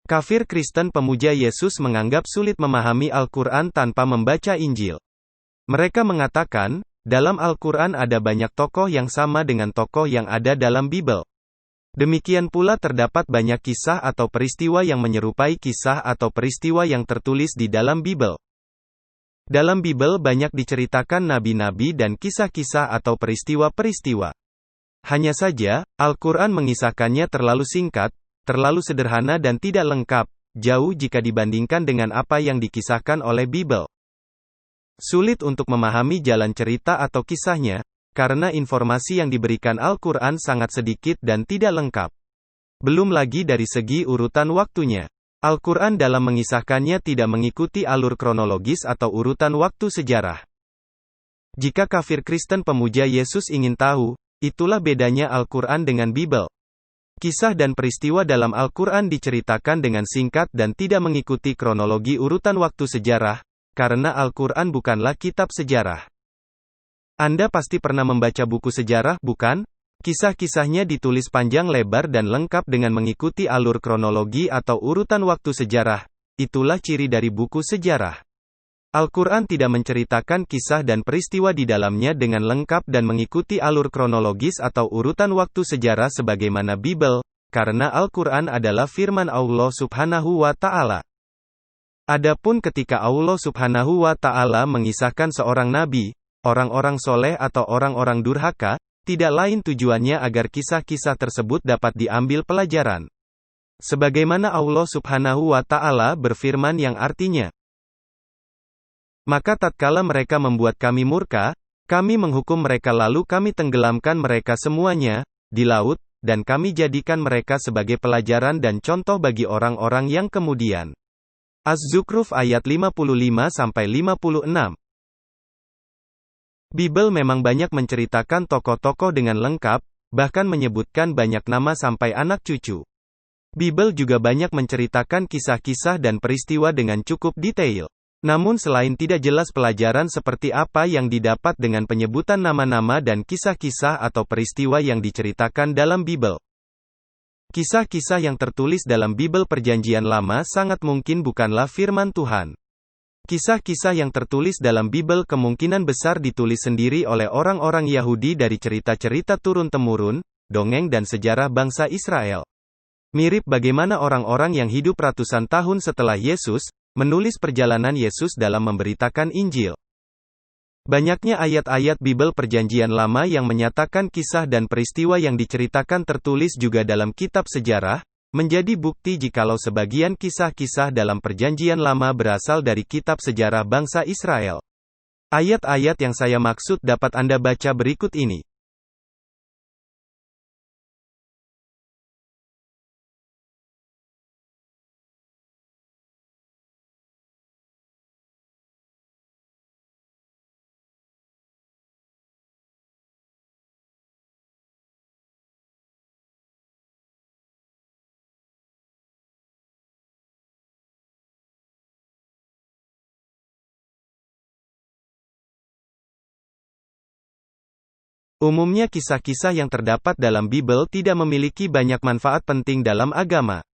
Kafir Kristen pemuja Yesus menganggap sulit memahami Al-Quran tanpa membaca Injil. Mereka mengatakan, dalam Al-Quran ada banyak tokoh yang sama dengan tokoh yang ada dalam Bible. Demikian pula terdapat banyak kisah atau peristiwa yang menyerupai kisah atau peristiwa yang tertulis di dalam Bible. Dalam Bible banyak diceritakan nabi-nabi dan kisah-kisah atau peristiwa-peristiwa. Hanya saja, Al-Quran mengisahkannya terlalu singkat, terlalu sederhana dan tidak lengkap, jauh jika dibandingkan dengan apa yang dikisahkan oleh Bible. Sulit untuk memahami jalan cerita atau kisahnya, karena informasi yang diberikan Al-Quran sangat sedikit dan tidak lengkap. Belum lagi dari segi urutan waktunya. Al-Quran dalam mengisahkannya tidak mengikuti alur kronologis atau urutan waktu sejarah. Jika kafir Kristen pemuja Yesus ingin tahu, itulah bedanya Al-Quran dengan Bible. Kisah dan peristiwa dalam Al-Quran diceritakan dengan singkat dan tidak mengikuti kronologi urutan waktu sejarah, karena Al-Quran bukanlah kitab sejarah. Anda pasti pernah membaca buku sejarah, bukan? Kisah-kisahnya ditulis panjang lebar dan lengkap dengan mengikuti alur kronologi atau urutan waktu sejarah. Itulah ciri dari buku sejarah. Al-Quran tidak menceritakan kisah dan peristiwa di dalamnya dengan lengkap dan mengikuti alur kronologis atau urutan waktu sejarah sebagaimana Bible, karena Al-Quran adalah firman Allah Subhanahu wa Ta'ala. Adapun ketika Allah Subhanahu wa Ta'ala mengisahkan seorang nabi, orang-orang soleh atau orang-orang durhaka, tidak lain tujuannya agar kisah-kisah tersebut dapat diambil pelajaran. Sebagaimana Allah Subhanahu wa Ta'ala berfirman yang artinya, maka tatkala mereka membuat kami murka, kami menghukum mereka lalu kami tenggelamkan mereka semuanya di laut, dan kami jadikan mereka sebagai pelajaran dan contoh bagi orang-orang yang kemudian. Az-Zukhruf ayat 55-56. Bible memang banyak menceritakan tokoh-tokoh dengan lengkap, bahkan menyebutkan banyak nama sampai anak cucu. Bible juga banyak menceritakan kisah-kisah dan peristiwa dengan cukup detail. Namun selain tidak jelas pelajaran seperti apa yang didapat dengan penyebutan nama-nama dan kisah-kisah atau peristiwa yang diceritakan dalam Bible. Kisah-kisah yang tertulis dalam Bible Perjanjian Lama sangat mungkin bukanlah firman Tuhan. Kisah-kisah yang tertulis dalam Bible kemungkinan besar ditulis sendiri oleh orang-orang Yahudi dari cerita-cerita turun-temurun, dongeng dan sejarah bangsa Israel. Mirip bagaimana orang-orang yang hidup ratusan tahun setelah Yesus, menulis perjalanan Yesus dalam memberitakan Injil. Banyaknya ayat-ayat Bible Perjanjian Lama yang menyatakan kisah dan peristiwa yang diceritakan tertulis juga dalam kitab sejarah, menjadi bukti jikalau sebagian kisah-kisah dalam Perjanjian Lama berasal dari kitab sejarah bangsa Israel. Ayat-ayat yang saya maksud dapat Anda baca berikut ini. Umumnya kisah-kisah yang terdapat dalam Bible tidak memiliki banyak manfaat penting dalam agama.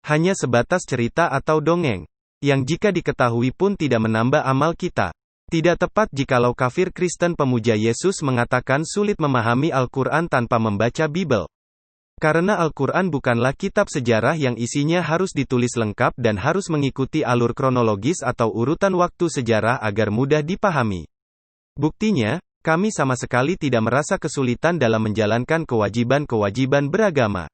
Hanya sebatas cerita atau dongeng, yang jika diketahui pun tidak menambah amal kita. Tidak tepat jikalau kafir Kristen pemuja Yesus mengatakan sulit memahami Al-Quran tanpa membaca Bible. Karena Al-Quran bukanlah kitab sejarah yang isinya harus ditulis lengkap dan harus mengikuti alur kronologis atau urutan waktu sejarah agar mudah dipahami. Buktinya, kami sama sekali tidak merasa kesulitan dalam menjalankan kewajiban-kewajiban beragama.